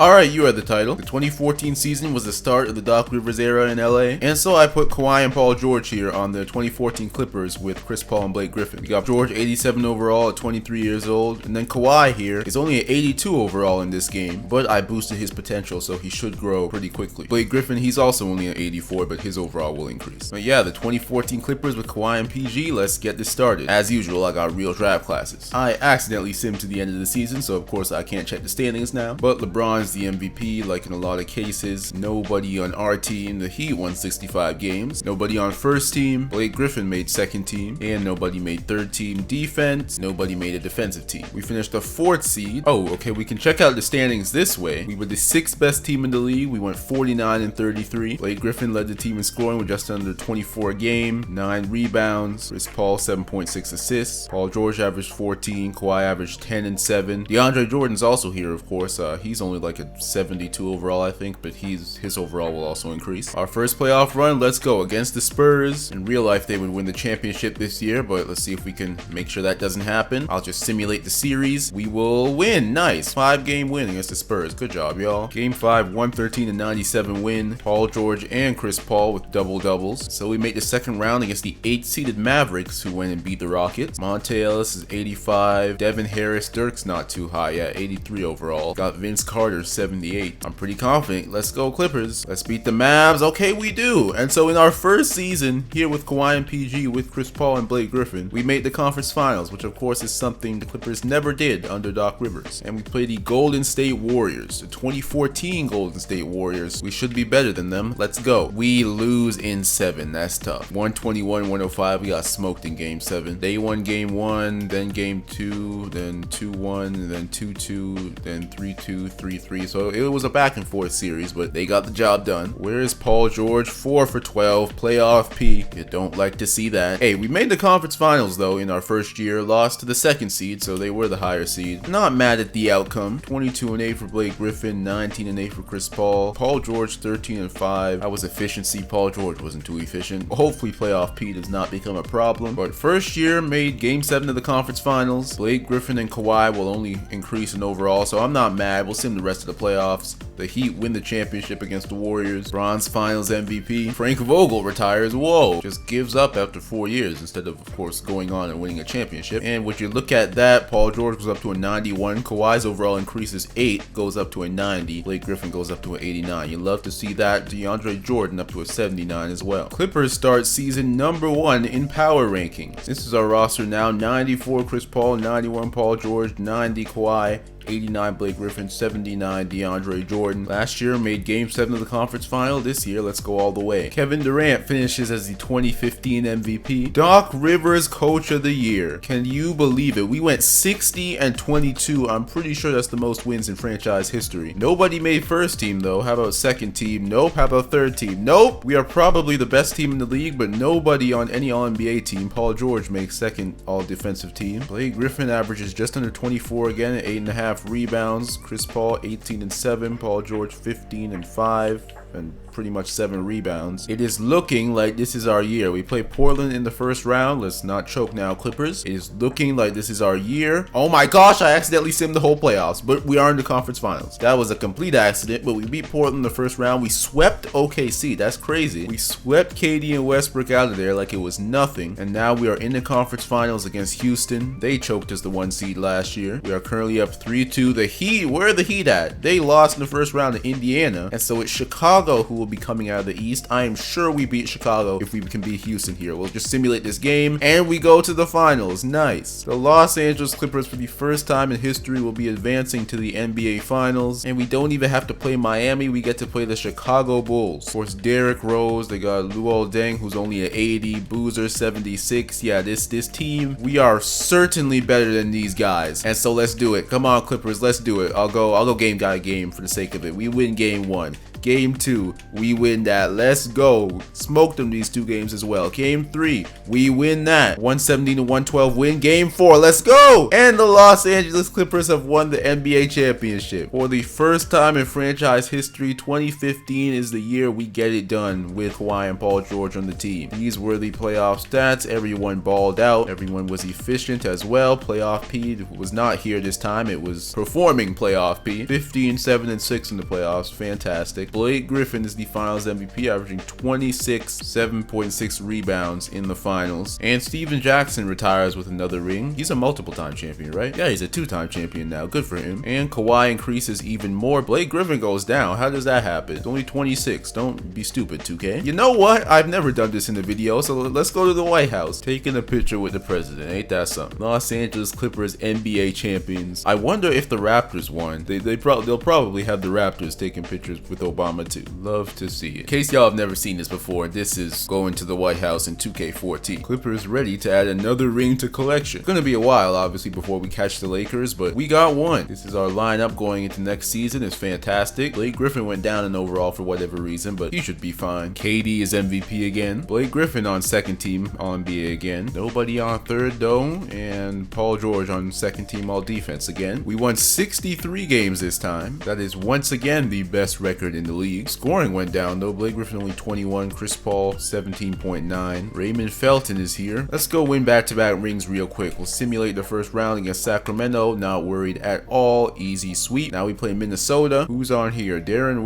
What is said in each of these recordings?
Alright, you read the title. The 2014 season was the start of the Doc Rivers era in LA, and so I put Kawhi and Paul George here on the 2014 Clippers with Chris Paul and Blake Griffin. We got George 87 overall at 23 years old, and then Kawhi here is only at 82 overall in this game, but I boosted his potential so he should grow pretty quickly. Blake Griffin, he's also only at 84, but his overall will increase. But yeah, the 2014 Clippers with Kawhi and PG, let's get this started. As usual, I got real draft classes. I accidentally simmed to the end of the season, so of course I can't check the standings now, but LeBron's the MVP, like in a lot of cases. Nobody on our team, the Heat, won 65 games. Nobody on first team. Blake Griffin made second team, and nobody made third team defense. Nobody made a defensive team. We finished the fourth seed. Oh, okay, we can check out the standings this way. We were the sixth best team in the league. We went 49 and 33. Blake Griffin led the team in scoring with just under 24 a game, 9 rebounds. Chris Paul 7.6 assists. Paul George averaged 14. Kawhi averaged 10 and 7. DeAndre Jordan's also here, of course. He's only like a 72 overall, I think, but his overall will also increase. Our first playoff run, let's go against the Spurs. In real life, they would win the championship this year, but let's see if we can make sure that doesn't happen. I'll just simulate the series. We will win. Nice. 5-game win against the Spurs. Good job, y'all. Game 5, 113-97 win. Paul George and Chris Paul with double doubles. So we make the second round against the 8th-seeded Mavericks, who went and beat the Rockets. Monte Ellis is 85. Devin Harris, Dirk's not too high yet, 83 overall. Got Vince Carter 78. I'm pretty confident. Let's go Clippers. Let's beat the Mavs. Okay, we do. And so in our first season here with Kawhi and PG with Chris Paul and Blake Griffin, we made the conference finals, which of course is something the Clippers never did under Doc Rivers. And we played the Golden State Warriors, the 2014 Golden State Warriors. We should be better than them. Let's go. We lose in 7. That's tough. 121-105. We got smoked in game 7. They won game 1, then game 2, then 2-1, then 2-2, then 3-2, 3-3. So it was a back and forth series, but they got the job done. Where is Paul George? 4 for 12, playoff P. You don't like to see that. Hey, we made the conference finals though in our first year, lost to the 2nd seed, so they were the higher seed. Not mad at the outcome. 22-8 for Blake Griffin, 19-8 for Chris Paul. Paul George 13-5. That was efficiency. Paul George wasn't too efficient. Hopefully playoff P does not become a problem. But first year made game 7 of the conference finals. Blake Griffin and Kawhi will only increase in overall, so I'm not mad. We'll sim the rest of the playoffs. The Heat win the championship against the Warriors. Bronze Finals MVP. Frank Vogel retires. Whoa. Just gives up after 4 years instead of course, going on and winning a championship. And would you look at that, Paul George goes up to a 91. Kawhi's overall increases 8, goes up to a 90. Blake Griffin goes up to an 89. You love to see that. DeAndre Jordan up to a 79 as well. Clippers start season number 1 in power rankings. This is our roster now. 94 Chris Paul, 91 Paul George, 90 Kawhi, 89 Blake Griffin, 79 DeAndre Jordan. Last year made game 7 of the conference final. This year, let's go all the way. Kevin Durant finishes as the 2015 MVP. Doc Rivers Coach of the Year. Can you believe it? We went 60-22. I'm pretty sure that's the most wins in franchise history. Nobody made first team though. How about second team? Nope. How about third team? Nope. We are probably the best team in the league, but nobody on any All-NBA team. Paul George makes second all-defensive team. Blake Griffin averages just under 24 again at 8.5 rebounds. Chris Paul 18-7. Paul George 15-5. And pretty much 7 rebounds. It is looking like this is our year. We play Portland in the first round. Let's not choke now, Clippers. It is looking like this is our year. Oh my gosh, I accidentally simmed the whole playoffs, but we are in the conference finals. That was a complete accident, but we beat Portland in the first round. We swept OKC. That's crazy. We swept KD and Westbrook out of there like it was nothing, and now we are in the conference finals against Houston. They choked as the 1 seed last year. We are currently up 3-2. The Heat, where are the Heat at? They lost in the first round to Indiana, and so it's Chicago who will be coming out of the East. I am sure we beat Chicago if we can beat Houston here. We'll just simulate this game and we go to the finals. Nice. The Los Angeles Clippers for the first time in history will be advancing to the NBA Finals, and we don't even have to play Miami. We get to play the Chicago Bulls. Of course, Derrick Rose, they got Luol Deng who's only at 80, Boozer 76. Yeah, this team, we are certainly better than these guys. And so let's do it. Come on Clippers, let's do it. I'll go game by game for the sake of it. We win game 1. Game 2, we win that. Let's go. Smoked them these 2 games as well. Game 3, we win that. 117-112 win. Game 4, let's go. And the Los Angeles Clippers have won the NBA championship. For the first time in franchise history, 2015 is the year we get it done with Kawhi and Paul George on the team. These were the playoff stats. Everyone balled out. Everyone was efficient as well. Playoff P was not here this time. It was performing playoff P. 15, 7, and 6 in the playoffs. Fantastic. Blake Griffin is the finals MVP, averaging 26, 7.6 rebounds in the finals. And Steven Jackson retires with another ring. He's a multiple-time champion, right? Yeah, he's a 2-time champion now. Good for him. And Kawhi increases even more. Blake Griffin goes down. How does that happen? It's only 26. Don't be stupid, 2K. You know what? I've never done this in a video, so let's go to the White House. Taking a picture with the president. Ain't that something? Los Angeles Clippers NBA champions. I wonder if the Raptors won. They'll probably have the Raptors taking pictures with Obama too. Love to see it. In case y'all have never seen this before, this is going to the White House in 2K14. Clippers ready to add another ring to collection. It's gonna be a while, obviously, before we catch the Lakers, but we got one. This is our lineup going into next season. It's fantastic. Blake Griffin went down in overall for whatever reason, but he should be fine. KD is MVP again. Blake Griffin on second team All-NBA again. Nobody on third though, and Paul George on second team All Defense again. We won 63 games this time. That is once again the best record in the league. Scoring went down though. Blake Griffin only 21, Chris Paul 17.9. Raymond Felton is here. Let's go win back-to-back rings real quick. We'll simulate the first round against Sacramento. Not worried at all. Easy sweep. Now we play Minnesota. Who's on here? Derek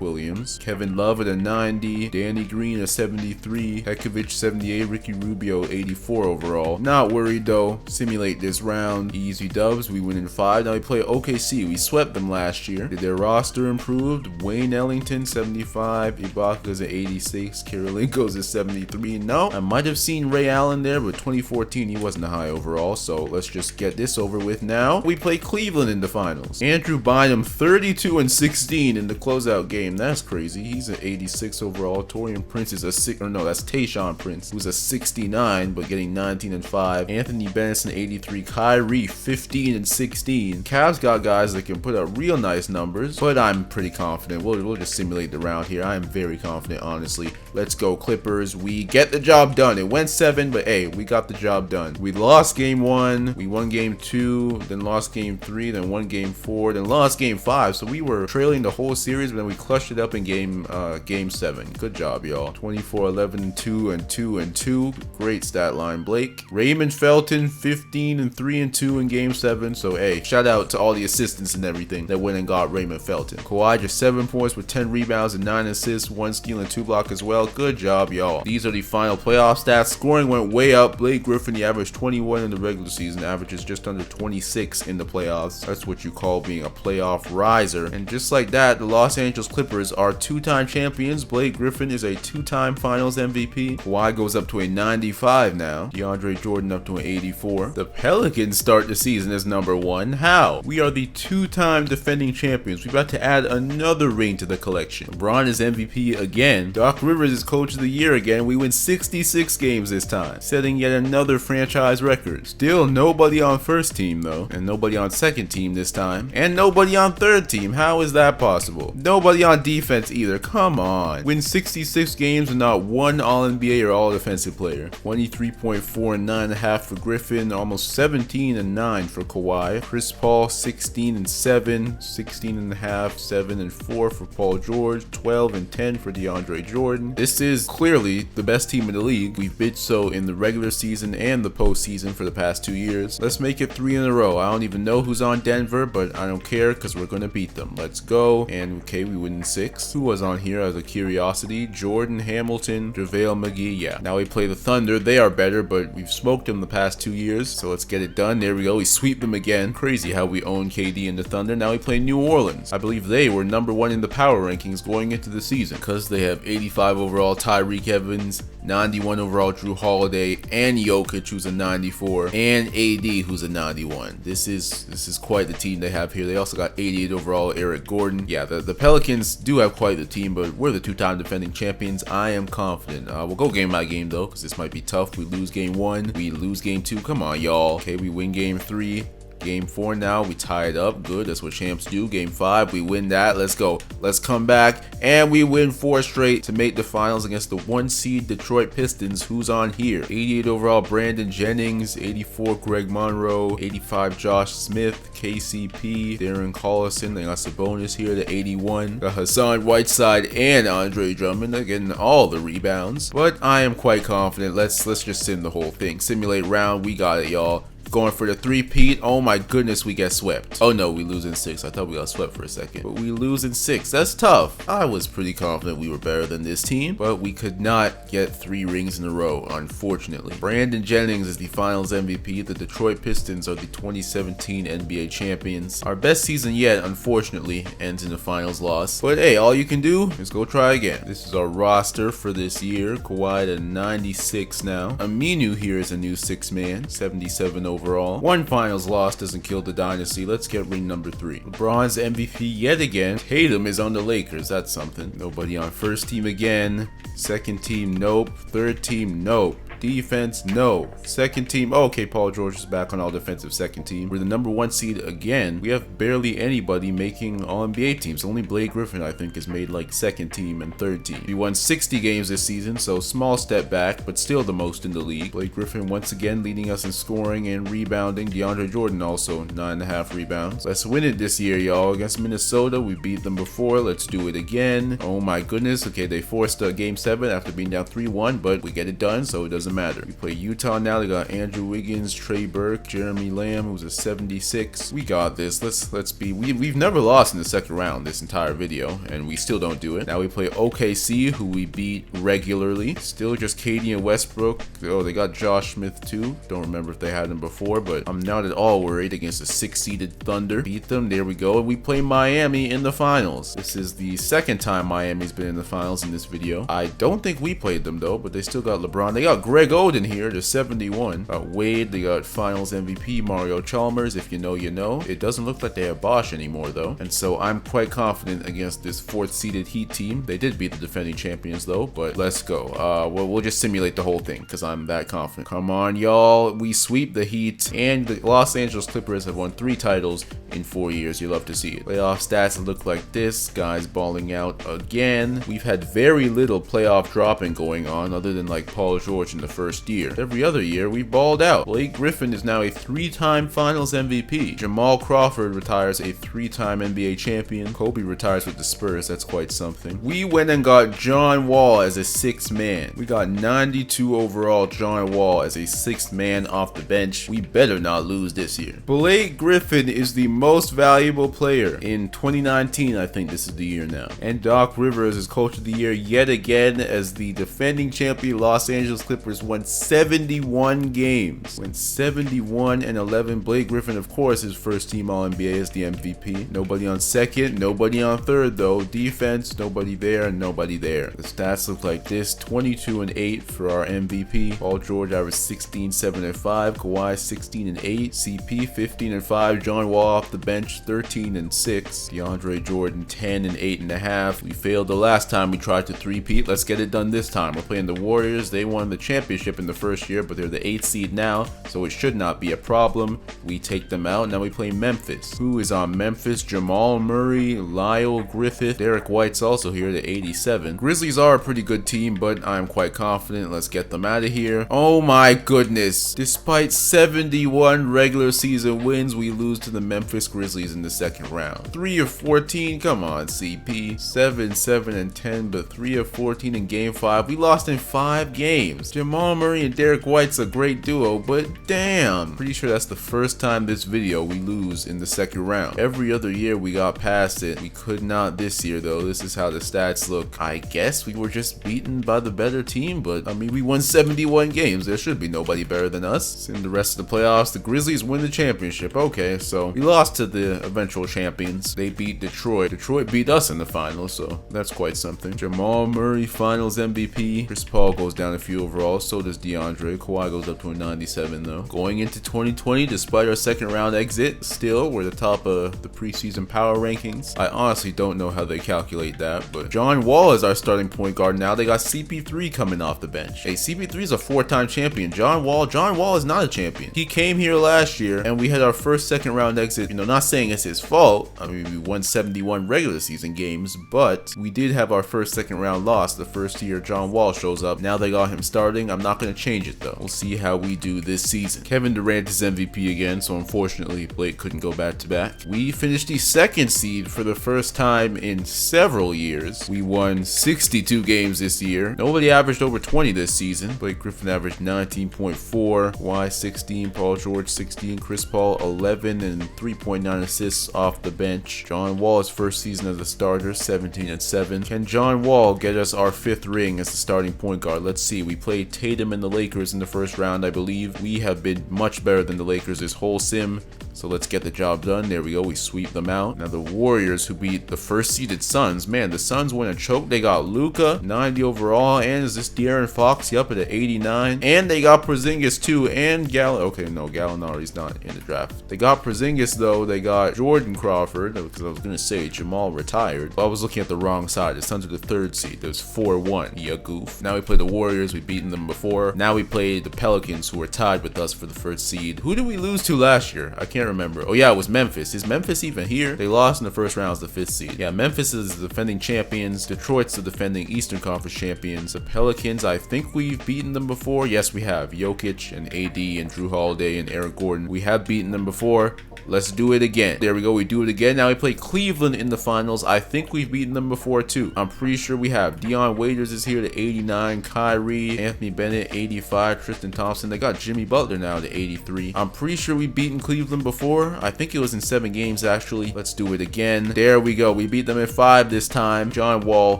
Williams. Kevin Love at a 90. Danny Green a 73. Pekovic 78. Ricky Rubio 84 overall. Not worried though. Simulate this round. Easy dubs. We win in 5. Now we play OKC. We swept them last year. Did their roster improved? Wayne Ellington 75. Ibaka's at 86. Kirilenko's at 73. No, I might have seen Ray Allen there, but 2014 he wasn't a high overall. So let's just get this over with now. We play Cleveland in the finals. Andrew Bynum 32 and 16 in the closeout game. That's crazy. He's an 86 overall. Torian Prince is a that's Tayshaun Prince, who's a 69 but getting 19 and 5. Anthony Benson 83. Kyrie 15 and 16. Cavs got guys that can put up real nice numbers, but I'm pretty confident. We'll just simulate the round here. I am very confident, honestly. Let's go Clippers. We get the job done. It went 7, but hey, we got the job done. We lost game 1, we won game 2, then lost game 3, then won game 4, then lost game 5. So we were trailing the whole series, but then we clutched it up in game 7. Good job, y'all. 24, 11, 2, and 2, and 2. Great stat line, Blake. Raymond Felton 15 and 3 and 2 in game 7. So hey, shout out to all the assistants and everything that went and got Raymond Felton. Kawhi just 7 points with 10 rebounds and 9 assists, 1 steal and 2 block as well. Good job, y'all. These are the final playoff stats. Scoring went way up. Blake Griffin, he averaged 21 in the regular season, averages just under 26 in the playoffs. That's what you call being a playoff riser. And just like that, the Los Angeles Clippers are 2-time champions. Blake Griffin is a 2-time finals MVP. Kawhi goes up to a 95 now. DeAndre Jordan up to an 84. The Pelicans start the season as number 1. How? We are the 2-time defending champions. We're about to add another ring to the collection. LeBron is MVP again. Doc Rivers is coach of the year again. We win 66 games this time, setting yet another franchise record. Still nobody on first team though, and nobody on second team this time, and nobody on third team. How is that possible? Nobody on defense either. Come on. Win 66 games and not one All-NBA or All-Defensive player. 23.4 and 9.5 for Griffin, almost 17 and 9 for Kawhi. Chris Paul 16 and 7, 16 and a half, 7 and 4 for Paul George, 12 and 10 for DeAndre Jordan. This is clearly the best team in the league. We've been so in the regular season and the postseason for the past 2 years. Let's make it 3 in a row. I don't even know who's on Denver, but I don't care because we're going to beat them. Let's go. And okay, we win 6. Who was on here as a curiosity? Jordan, Hamilton, JaVale McGee. Yeah. Now we play the Thunder. They are better, but we've smoked them the past 2 years. So let's get it done. There we go. We sweep them again. Crazy how we own KD and the Thunder. Now we play New Orleans. I believe they were number 1 in the power rankings going into the season because they have 85 overall Tyreke Evans, 91 overall Drew Holiday, and Jokic, who's a 94, and AD, who's a 91. This is quite the team they have here. They also got 88 overall Eric Gordon. Yeah, the Pelicans do have quite the team, but we're the 2-time defending champions. I am confident. We'll go game by game though, because this might be tough. We lose game 1, we lose game 2. Come on, y'all. Okay, we win game 3. Game 4 now, we tie it up. Good, that's what champs do. Game 5, we win that. Let's go. Let's come back, and we win 4 straight to make the finals against the 1 seed Detroit Pistons. Who's on here? 88 overall, Brandon Jennings. 84, Greg Monroe. 85, Josh Smith. KCP, Darren Collison. They got Sabonis here to 81. Got Hassan Whiteside and Andre Drummond. They're getting all the rebounds, but I am quite confident. Let's just sim the whole thing. Simulate round. We got it, y'all. Going for the three-peat. Oh my goodness, we get swept. Oh no, we lose in 6. I thought we got swept for a second, but we lose in 6. That's tough. I was pretty confident we were better than this team, but we could not get 3 rings in a row, unfortunately. Brandon Jennings is the finals MVP. The Detroit Pistons are the 2017 NBA champions. Our best season yet, unfortunately, ends in a finals loss. But hey, all you can do is go try again. This is our roster for this year. Kawhi to 96 now. Aminu here is a new 6-man, 77 overall. 1 finals loss doesn't kill the dynasty. Let's get ring number 3. LeBron's MVP yet again. Tatum is on the Lakers. That's something. Nobody on first team again. Second team, nope. Third team, nope. Defense, no. Second team, okay, Paul George is back on all defensive second team. We're the number 1 seed again. We have barely anybody making all NBA teams. Only Blake Griffin, I think, has made like second team and third team. We won 60 games this season, so small step back, but still the most in the league. Blake Griffin once again leading us in scoring and rebounding. DeAndre Jordan also 9.5 rebounds. Let's win it this year, y'all. Against Minnesota, we beat them before. Let's do it again. Oh my goodness. Okay, they forced game 7 after being down 3-1, but we get it done, so it doesn't matter. We play Utah now. They got Andrew Wiggins, Trey Burke, Jeremy Lamb, who's a 76. We got this. Let's be. We've never lost in the second round this entire video, and we still don't do it. Now we play OKC, who we beat regularly. Still just KD and Westbrook. Oh, they got Josh Smith too. Don't remember if they had him before, but I'm not at all worried against a 6-seeded Thunder. Beat them. There we go. And we play Miami in the finals. This is the second time Miami's been in the finals in this video. I don't think we played them though, but they still got LeBron. They got Greg Oden here to 71. Got Wade. They got finals MVP Mario Chalmers. If you know, you know. It doesn't look like they have Bosch anymore though, and so I'm quite confident against this 4th-seeded Heat team. They did beat the defending champions though, but let's go. We'll just simulate the whole thing because I'm that confident. Come on, y'all. We sweep the Heat, and the Los Angeles Clippers have won 3 titles in 4 years. You love to see it. Playoff stats look like this. Guys balling out again. We've had very little playoff dropping going on other than like Paul George in the first year. Every other year we balled out. Blake Griffin is now a 3-time finals MVP. Jamal Crawford retires a 3-time NBA champion. Kobe retires with the Spurs. That's quite something. We went and got John Wall as a 6th man. We got 92 overall John Wall as a 6th man off the bench. We better not lose this year. Blake Griffin is the most valuable player in 2019. I think this is the year now. And Doc Rivers is coach of the year yet again as the defending champion Los Angeles Clippers won 71 games. Went 71-11. Blake Griffin, of course, is first team All-NBA as the MVP. Nobody on second, nobody on third though. Defense, nobody there, nobody there. The stats look like this: 22-8 for our MVP. Paul George averaged 16, 7, and 5. Kawhi 16 and 8. CP 15 and 5. John Wall off the bench 13 and 6. DeAndre Jordan 10 and 8.5. We failed the last time we tried to three-peat. Let's get it done this time. We're playing the Warriors. They won the championship in the first year, but they're the 8th seed now, so it should not be a problem. We take them out. Now we play Memphis. Who is on Memphis? Jamal Murray, Lyle Griffith, Derek White's also here to 87. Grizzlies are a pretty good team, but I'm quite confident. Let's get them out of here. Oh my goodness. Despite 71 regular season wins, we lose to the Memphis Grizzlies in the second round. 3 of 14. Come on, CP. 7, 7, and 10, but 3 of 14 in game 5. We lost in 5 games. Jamal Murray and Derek White's a great duo, but damn. Pretty sure that's the first time this video we lose in the second round. Every other year we got past it. We could not this year though. This is how the stats look. I guess we were just beaten by the better team, but I mean, we won 71 games. There should be nobody better than us. In the rest of the playoffs, the Grizzlies win the championship. Okay, so we lost to the eventual champions. They beat Detroit. Detroit beat us in the finals, so that's quite something. Jamal Murray finals MVP. Chris Paul goes down a few overall. so does DeAndre. Kawhi goes up to a 97 though. Going into 2020, despite our second round exit, still we're the top of the preseason power rankings. I honestly don't know how they calculate that, but John Wall is our starting point guard now. They got CP3 coming off the bench. Hey, CP3 is a 4-time champion. John Wall is not a champion. He came here last year and we had our first second round exit. You know, not saying it's his fault. I mean, we won 71 regular season games, but we did have our first second round loss the first year John Wall shows up. Now they got him starting. I'm not going to change it though. We'll see how we do this season. Kevin Durant is MVP again, so unfortunately Blake couldn't go back to back. We finished the second seed for the first time in several years. We won 62 games this year. Nobody averaged over 20 this season. Blake Griffin averaged 19.4, Kawhi 16, Paul George 16, Chris Paul 11 and 3.9 assists off the bench. John Wall's first season as a starter, 17 and 7. Can John Wall get us our 5th ring as the starting point guard? Let's see. We played Tatum and the Lakers in the first round, I believe. We have been much better than the Lakers this whole sim. So let's get the job done. There we go. We sweep them out. Now the Warriors, who beat the first seeded Suns. Man, the Suns win a choke. They got Luka, 90 overall. And is this De'Aaron Fox? Yep, at 89. And they got Porzingis too. And okay, no, Gallinari's not in the draft. They got Porzingis though. They got Jordan Crawford, because I was going to say Jamal retired. But I was looking at the wrong side. The Suns are the 3rd seed. There's 4-1. Yeah, goof. Now we play the Warriors. We've beaten them before. Now we play the Pelicans, who were tied with us for the 1st seed. Who did we lose to last year? I can't remember. Oh yeah, it was Memphis. Is Memphis even here? They lost in the first round as the 5th seed. Yeah, Memphis is the defending champions. Detroit's the defending Eastern Conference champions. The Pelicans, I think we've beaten them before. Yes, we have. Jokic and AD and Drew Holiday and Eric Gordon. We have beaten them before. Let's do it again. There we go. We do it again. Now we play Cleveland in the finals. I think we've beaten them before too. I'm pretty sure we have. Dion Waiters is here to 89. Kyrie, Anthony Bennett, 85. Tristan Thompson. They got Jimmy Butler now to 83. I'm pretty sure we've beaten Cleveland before. I think it was in 7 games actually. Let's do it again. There we go. We beat them in 5 this time. John Wall,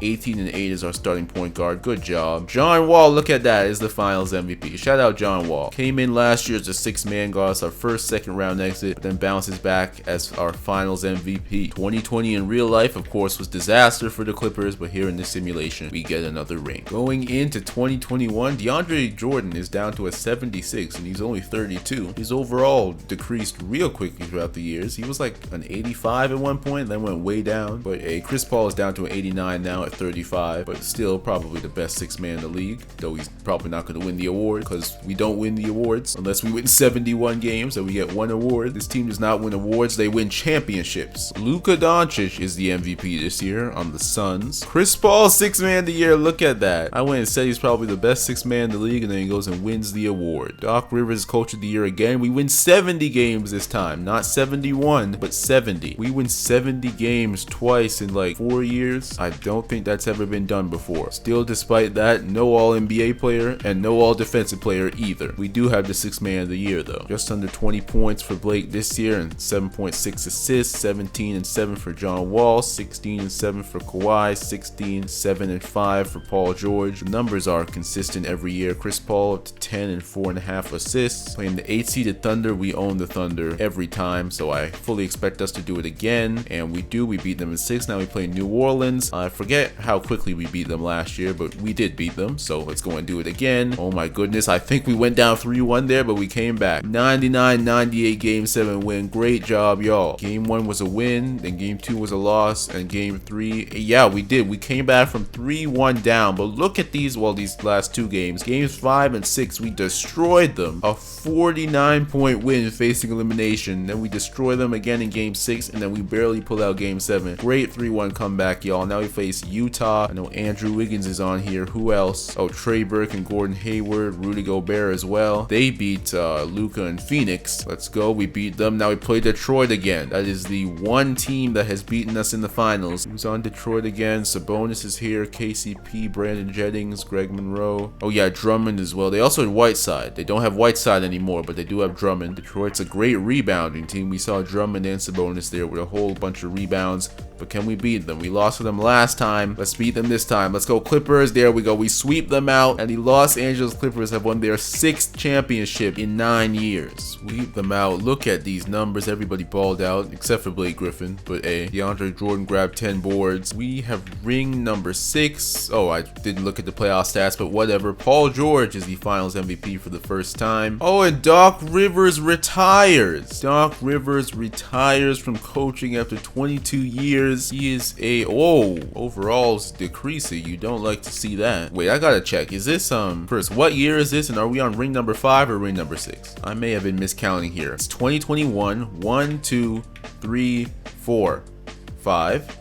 18 and 8 is our starting point guard. Good job. John Wall, look at that, is the finals MVP. Shout out John Wall. Came in last year as a 6th man, got us our first second round exit, but then bounces back as our finals MVP. 2020 in real life, of course, was disaster for the Clippers, but here in this simulation, we get another ring. Going into 2021, DeAndre Jordan is down to a 76, and he's only 32. His overall decreased real quickly throughout the years. He was like an 85 at one point, then went way down. But Chris Paul is down to an 89 now at 35, but still probably the best 6th man in the league, though he's probably not going to win the award because we don't win the awards unless we win 71 games and we get 1 award. This team does not win awards, they win championships. Luka Doncic is the MVP this year on the Suns. Chris Paul, 6th man of the year. Look at that. I went and said he's probably the best 6th man in the league, and then he goes and wins the award. Doc Rivers, coach of the year again. We win 70 games this time, not 71, but 70. We win 70 games twice in like 4 years. I don't think that's ever been done before. Still, despite that, no all NBA player and no all defensive player either. We do have the 6th man of the year though. Just under 20 points for Blake this year and 7.6 assists, 17 and 7 for John Wall, 16 and 7 for Kawhi, 16, 7 and 5 for Paul George. The numbers are consistent every year. Chris Paul up to 10 and 4.5 assists. Playing the 8th seeded Thunder, we own the Thunder every time, so I fully expect us to do it again, and we do. We beat them in 6. Now we play New Orleans. I forget how quickly we beat them last year, but we did beat them, so let's go and do it again. Oh my goodness, I think we went down 3-1 there, but we came back. 99-98 game 7 win. Great job, y'all. Game 1 was a win, then game 2 was a loss, and game 3, yeah, we did. We came back from 3-1 down, but look at these last 2 games. Games 5 and 6, we destroyed them. A 49-point win facing elimination. Then we destroy them again in game 6, and then we barely pull out game 7. Great 3-1 comeback, y'all. Now we face Utah. I know Andrew Wiggins is on here. Who else? Oh, Trey Burke and Gordon Hayward, Rudy Gobert as well. They beat Luka and Phoenix. Let's go. We beat them. Now we play Detroit again. That is the one team that has beaten us in the finals. Who's on Detroit again? Sabonis is here. KCP, Brandon Jennings, Greg Monroe. Oh yeah, Drummond as well. They also had Whiteside. They don't have Whiteside anymore, but they do have Drummond. Detroit's a great rebounding team. We saw Drummond and Sabonis there with a whole bunch of rebounds. but can we beat them? We lost to them last time. Let's beat them this time. Let's go Clippers. There we go. We sweep them out, and the Los Angeles Clippers have won their 6th championship in 9 years. Sweep them out. Look at these numbers. Everybody balled out except for Blake Griffin, but DeAndre Jordan grabbed 10 boards. We have ring number 6. Oh, I didn't look at the playoff stats, but whatever. Paul George is the finals MVP for the first time. Oh, and Doc Rivers retires. Doc Rivers retires from coaching after 22 years. He is overall's decreasing. You don't like to see that. Wait, I gotta check. Is this first, what year is this, and are we on ring number 5 or ring number 6? I may have been miscounting here. It's 2021. 1, 2, 3, 4, 5.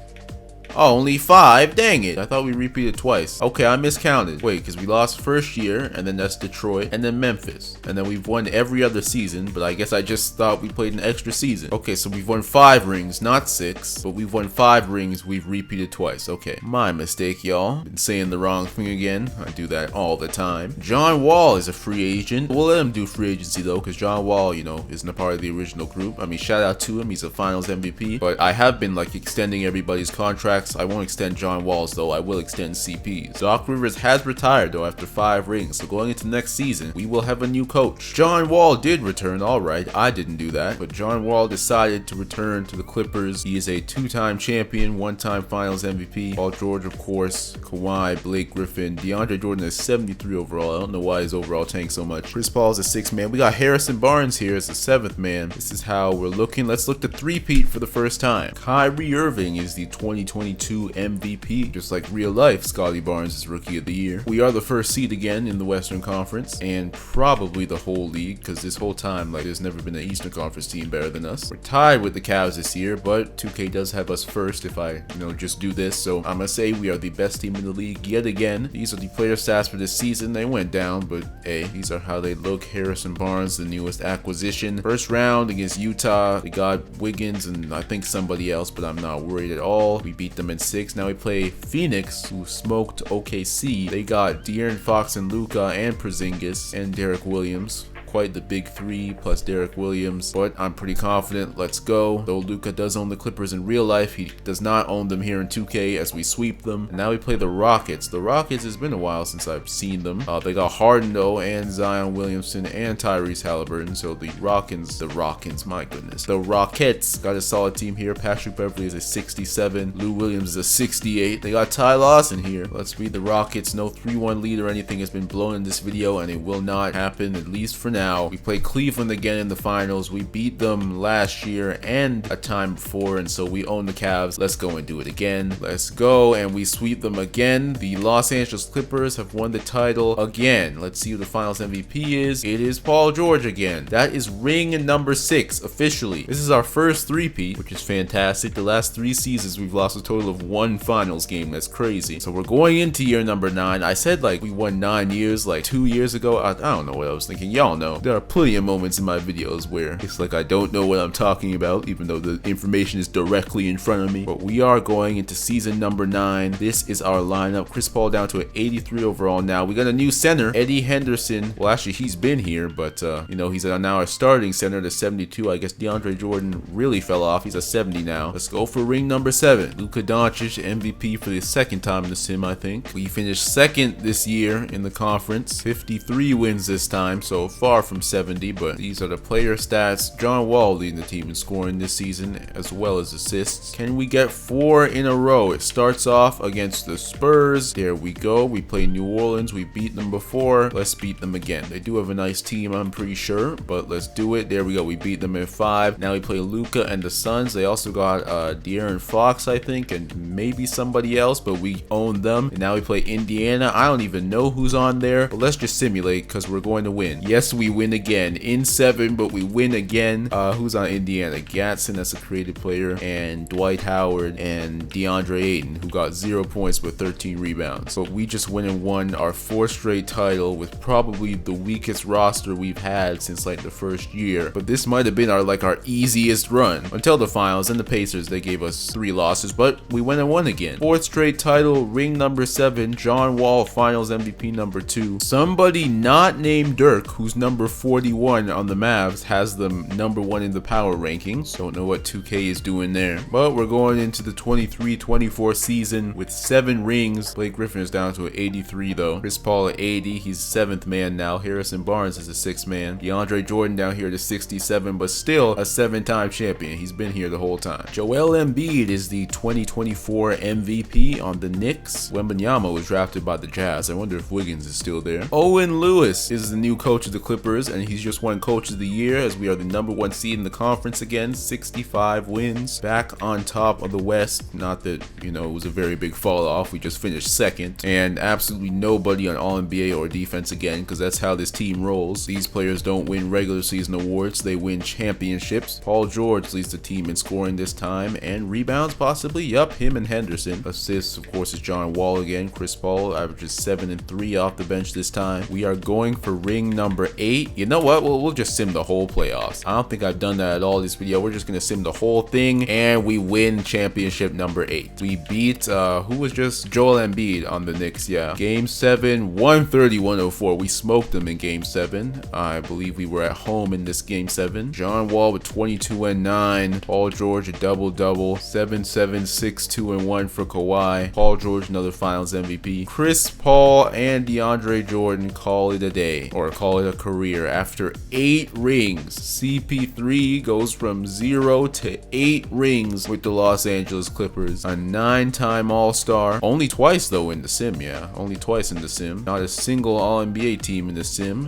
Oh, only 5? Dang it. I thought we repeated twice. Okay, I miscounted. Wait, because we lost first year, and then that's Detroit, and then Memphis. And then we've won every other season, but I guess I just thought we played an extra season. Okay, so we've won 5 rings, not 6, but we've won 5 rings. We've repeated twice. Okay, my mistake, y'all. Been saying the wrong thing again. I do that all the time. John Wall is a free agent. We'll let him do free agency, though, because John Wall, you know, isn't a part of the original group. I mean, shout out to him. He's a finals MVP, but I have been, like, extending everybody's contracts. I won't extend John Wall's, though. I will extend CP's. Doc Rivers has retired, though, after 5 rings, so going into next season, we will have a new coach. John Wall did return, alright. I didn't do that, but John Wall decided to return to the Clippers. He is a 2-time champion, 1-time finals MVP. Paul George, of course, Kawhi, Blake Griffin. DeAndre Jordan is 73 overall. I don't know why his overall tanked so much. Chris Paul is a 6th man. We got Harrison Barnes here as the 7th man. This is how we're looking. Let's look to three-peat for the first time. Kyrie Irving is the 2022 MVP. Just like real life, Scotty Barnes is Rookie of the Year. We are the first seed again in the Western Conference, and probably the whole league, because this whole time, like, there's never been an Eastern Conference team better than us. We're tied with the Cavs this year, but 2K does have us first if I, just do this. So I'm gonna say we are the best team in the league yet again. These are the player stats for this season. They went down, but hey, these are how they look. Harrison Barnes, the newest acquisition. First round against Utah. They got Wiggins and I think somebody else, but I'm not worried at all. We beat them in 6. Now we play Phoenix, who smoked OKC. They got De'Aaron Fox and Luka and Porzingis and Derek Williams. Quite the big 3 plus Derek Williams, but I'm pretty confident. Let's go. Though Luka does own the Clippers in real life, he does not own them here in 2K as we sweep them. And now we play the Rockets. The Rockets, has been a while since I've seen them. They got Harden though, and Zion Williamson and Tyrese Halliburton. So the Rockets, my goodness. The Rockets got a solid team here. Patrick Beverly is a 67. Lou Williams is a 68. They got Ty Lawson here. Let's beat the Rockets. No 3-1 lead or anything has been blown in this video, and it will not happen, at least for now. We play Cleveland again in the finals. We beat them last year and a time before, and so we own the Cavs. Let's go and do it again. Let's go, and we sweep them again. The Los Angeles Clippers have won the title again. Let's see who the finals MVP is. It is Paul George again. That is ring number 6 officially. This is our first three-peat, which is fantastic. The last 3 seasons we've lost a total of 1 finals game. That's crazy. So we're going into year number 9. I said like we won 9 years like 2 years ago. I don't know what I was thinking. Y'all know. There are plenty of moments in my videos where it's like I don't know what I'm talking about, even though the information is directly in front of me. But we are going into season number 9. This is our lineup. Chris Paul down to an 83 overall now. We got a new center, Eddie Henderson. Well, actually, he's been here, but he's now our starting center, the 72. I guess DeAndre Jordan really fell off. He's a 70 now. Let's go for ring number 7. Luka Doncic, MVP for the 2nd time in the sim, I think. We finished 2nd this year in the conference. 53 wins this time, so far from 70, but these are the player stats. John Wall leading the team in scoring this season as well as assists. Can we get 4 in a row? It starts off against the Spurs. There we go. We play New Orleans. We beat them before. Let's beat them again. They do have a nice team, I'm pretty sure, but let's do it. There we go. We beat them in 5. Now we play Luka and the Suns. They also got De'Aaron Fox, I think, and maybe somebody else, but we own them. And now we play Indiana. I don't even know who's on there, but let's just simulate because we're going to win. Yes, we win again in 7, but we win again. Who's on Indiana? Gatson, that's a creative player, and Dwight Howard and DeAndre Ayton, who got 0 points but 13 rebounds. So we just went and won our 4th straight title with probably the weakest roster we've had since like the first year. But this might have been our easiest run until the finals, and the Pacers, they gave us 3 losses, but we went and won again. 4th straight title, ring number 7. John Wall, finals MVP number 2. Somebody not named Dirk, who's number number 41 on the Mavs has them number 1 in the power rankings. Don't know what 2K is doing there. But we're going into the 23-24 season with 7 rings. Blake Griffin is down to an 83 though. Chris Paul at 80. He's 7th man now. Harrison Barnes is a 6th man. DeAndre Jordan down here to 67, but still a 7-time champion. He's been here the whole time. Joel Embiid is the 2024 MVP on the Knicks. Wembanyama was drafted by the Jazz. I wonder if Wiggins is still there. Owen Lewis is the new coach of the Clippers, and he's just won Coach of the Year as we are the number 1 seed in the conference again. 65 wins. Back on top of the West. Not that, you know, it was a very big fall off. We just finished 2nd. And absolutely nobody on All-NBA or defense again, because that's how this team rolls. These players don't win regular season awards. They win championships. Paul George leads the team in scoring this time, and rebounds possibly. Yup, him and Henderson. Assists, of course, is John Wall again. Chris Paul averages 7 and 3 off the bench this time. We are going for ring number 8. You know what? We'll just sim the whole playoffs. I don't think I've done that at all this video. We're just gonna sim the whole thing, and we win championship number 8. We beat who was just Joel Embiid on the Knicks. Yeah, game 7, 130-104. We smoked them in game 7. I believe we were at home in this game 7. John Wall with 22 and 9. Paul George a double-double. 7-7, 6-2 and 1 for Kawhi. Paul George another Finals MVP. Chris Paul and DeAndre Jordan call it a day, or call it a career. After 8 rings, CP3 goes from 0 to 8 rings with the Los Angeles Clippers. A 9-time All-Star. Only twice though in the sim, yeah. Only twice in the sim. Not a single All-NBA team in the sim.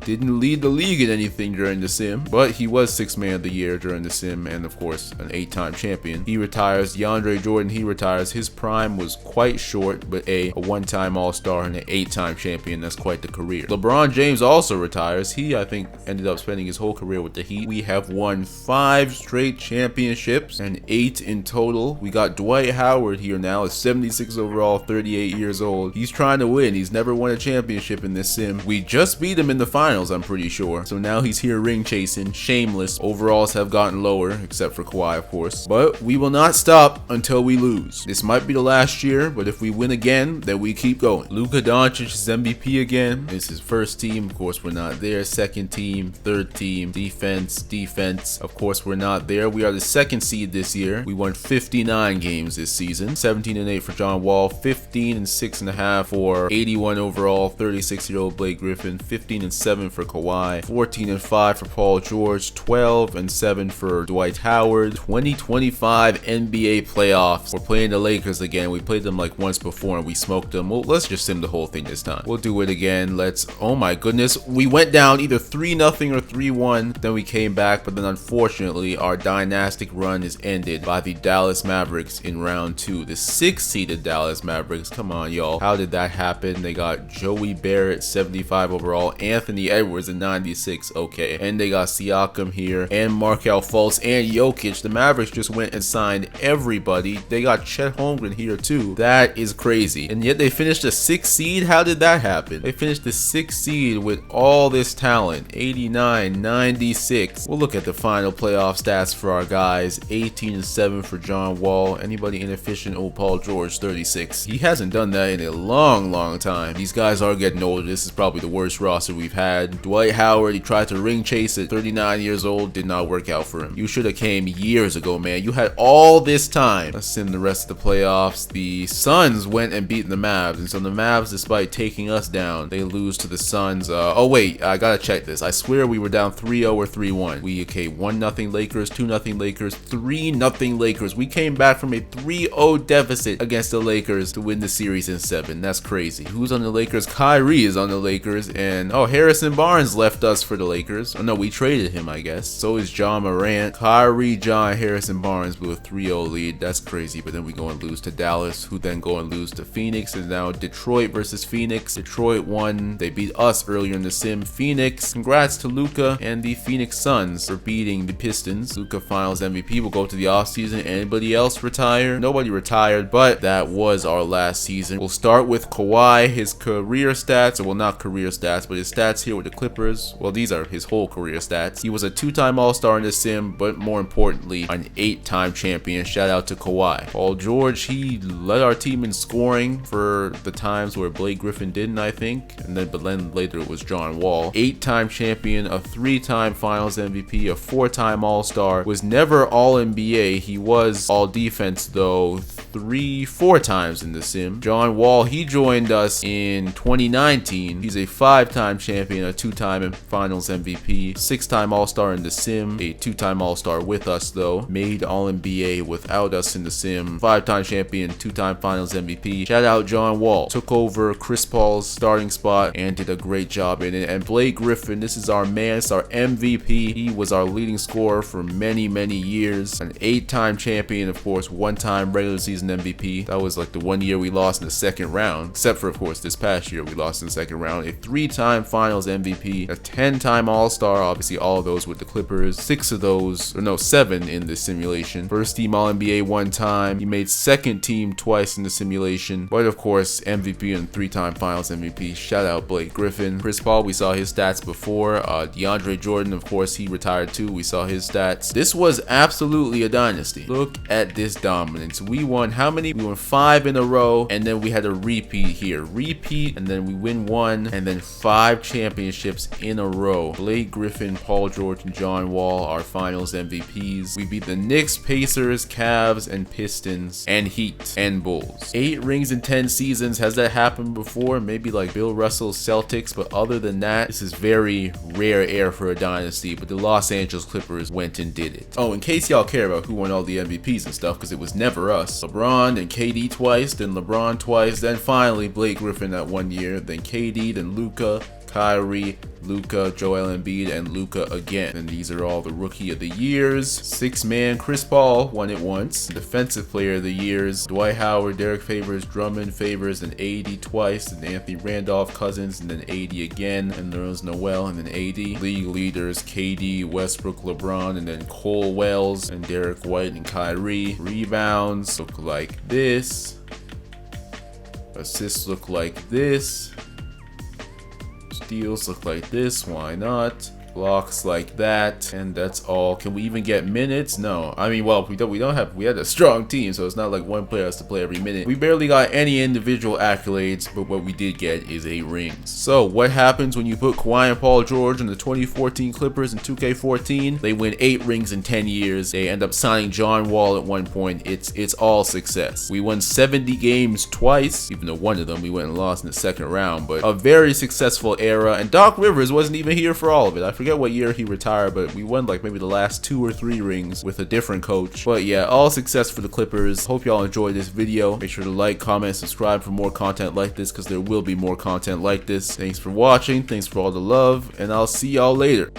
Didn't lead the league in anything during the sim, but he was 6th man of the year during the sim, and of course an 8-time champion. He retires. DeAndre Jordan, he retires. His prime was quite short, but a 1-time All-Star and an 8-time champion. That's quite the career. LeBron James also retires. He, I think, ended up spending his whole career with the Heat. We have won 5 straight championships and 8 in total. We got Dwight Howard here now at 76 overall, 38 years old. He's trying to win. He's never won a championship in this sim. We just beat him in the finals, I'm pretty sure. So now he's here ring chasing. Shameless. Overalls have gotten lower, except for Kawhi, of course. But we will not stop until we lose. This might be the last year, but if we win again, then we keep going. Luka Doncic is MVP again. It's his first team. Of course, we're not there. Second team, third team, defense. Of course, we're not there. We are the 2nd seed this year. We won 59 games this season. 17 and 8 for John Wall. 15 and 6.5 for 81 overall, 36-year-old Blake Griffin. 15 and 7 for Kawhi. 14 and 5 for Paul George. 12 and 7 for Dwight Howard. 2025 NBA playoffs. We're playing the Lakers again. We played them like once before and we smoked them. Well, let's just sim the whole thing this time. We'll do it again. Oh my goodness. We went down either 3-0 or 3-1. Then we came back, but then unfortunately our dynastic run is ended by the Dallas Mavericks in round 2. The 6th-seeded Dallas Mavericks. Come on, y'all. How did that happen? They got Joey Barrett, 75 overall. Anthony Edwards at 96. Okay. And they got Siakam here and Markelle Fultz and Jokic. The Mavericks just went and signed everybody. They got Chet Holmgren here too. That is crazy. And yet they finished the 6th seed. How did that happen? They finished the 6th seed with all this talent. 89, 96. We'll look at the final playoff stats for our guys. 18 and 7 for John Wall. Anybody inefficient? Oh, Paul George, 36. He hasn't done that in a long time. These guys are getting older. This is probably the worst roster we've had. Dwight Howard, he tried to ring chase at 39 years old. Did not work out for him. You should have came years ago, man. You had all this time. Let's sim the rest of the playoffs. The Suns went and beat the Mavs, and so the Mavs, despite taking us down, they lose to the Suns. Oh wait, I gotta check this. I swear we were down 3-0 or 3-1. Okay, 1-0 Lakers, 2-0 Lakers, 3-0 Lakers. We came back from a 3-0 deficit against the Lakers to win the series in 7. That's crazy. Who's on the Lakers? Kyrie is on the Lakers, and oh, Harrison Barnes left us for the Lakers. Oh no, we traded him, I guess. So is John Morant. Kyrie, John, Harrison Barnes with a 3-0 lead. That's crazy. But then we go and lose to Dallas, who then go and lose to Phoenix. And now Detroit versus Phoenix. Detroit won. They beat us earlier in the sim. Phoenix, congrats to Luka and the Phoenix Suns for beating the Pistons. Luka Finals MVP will go to the offseason. Anybody else retire? Nobody retired, but that was our last season. We'll start with Kawhi. His career stats, well, not career stats, but his stats here with the Clippers. Well, these are his whole career stats. He was a 2-time All-Star in the sim, but more importantly, an 8-time champion. Shout out to Kawhi. Paul George, he led our team in scoring for the times where Blake Griffin didn't, I think. But then later it was John Wall. Wall, 8-time champion, a 3-time Finals MVP, a 4-time All-Star, was never All-NBA. He was All-Defense though 4 times in the sim. John Wall, he joined us in 2019. He's a 5-time champion, a 2-time Finals MVP, 6-time All-Star in the sim, a 2-time All-Star with us though, made All-NBA without us in the sim, 5-time champion, 2-time Finals MVP. Shout out John Wall. Took over Chris Paul's starting spot and did a great job in it. And Blake Griffin, this is our man, it's our MVP. He was our leading scorer for many years. An 8-time champion, of course, 1-time regular season MVP. That was like the 1 year we lost in the second round, except for, of course, this past year we lost in the second round. A 3-time Finals MVP, a 10-time All-Star, obviously all of those with the Clippers, 6 of those, or no, 7 in this simulation. First team All-NBA 1 time. He made second team twice in the simulation, but of course MVP and 3-time Finals MVP. Shout out Blake Griffin. Chris Paul, we saw his stats before. DeAndre Jordan, of course, he retired too. We saw his stats. This was absolutely a dynasty. Look at this dominance. We won how many? We won 5 in a row, and then we had a repeat here. Repeat, and then we win 1, and then 5 championships in a row. Blake Griffin, Paul George, and John Wall, our Finals MVPs. We beat the Knicks, Pacers, Cavs, and Pistons, and Heat, and Bulls. 8 rings in 10 seasons. Has that happened before? Maybe like Bill Russell's Celtics, but other than that, this is very rare air for a dynasty, but the Los Angeles Clippers went and did it. Oh, in case y'all care about who won all the MVPs and stuff, because it was never us. LeBron, then KD twice, then LeBron twice, then finally Blake Griffin that 1 year, then KD, then Luka, Kyrie, Luka, Joel Embiid, and Luka again. And these are all the Rookie of the Years. 6-man Chris Paul won it once. Defensive Player of the Years, Dwight Howard, Derek Favors, Drummond, Favors, and AD twice, and Anthony Randolph, Cousins, and then AD again, and Nerlens Noel, and then AD. League leaders, KD, Westbrook, LeBron, and then Cole Wells, and Derek White, and Kyrie. Rebounds look like this. Assists look like this. Steals look like this, why not? Blocks like that, and that's all. Can we even get minutes? No. I mean, well, we had a strong team, so it's not like one player has to play every minute. We barely got any individual accolades, but what we did get is 8 rings. So what happens when you put Kawhi and Paul George in the 2014 Clippers in 2K14? They win 8 rings in 10 years. They end up signing John Wall at one point. It's all success. We won 70 games twice, even though one of them we went and lost in the second round, but a very successful era, and Doc Rivers wasn't even here for all of it. I forget what year he retired, but we won like maybe the last 2 or 3 rings with a different coach. But yeah, all success for the Clippers. Hope y'all enjoyed this video. Make sure to like, comment, subscribe for more content like this, because there will be more content like this. Thanks for watching. Thanks for all the love, and I'll see y'all later.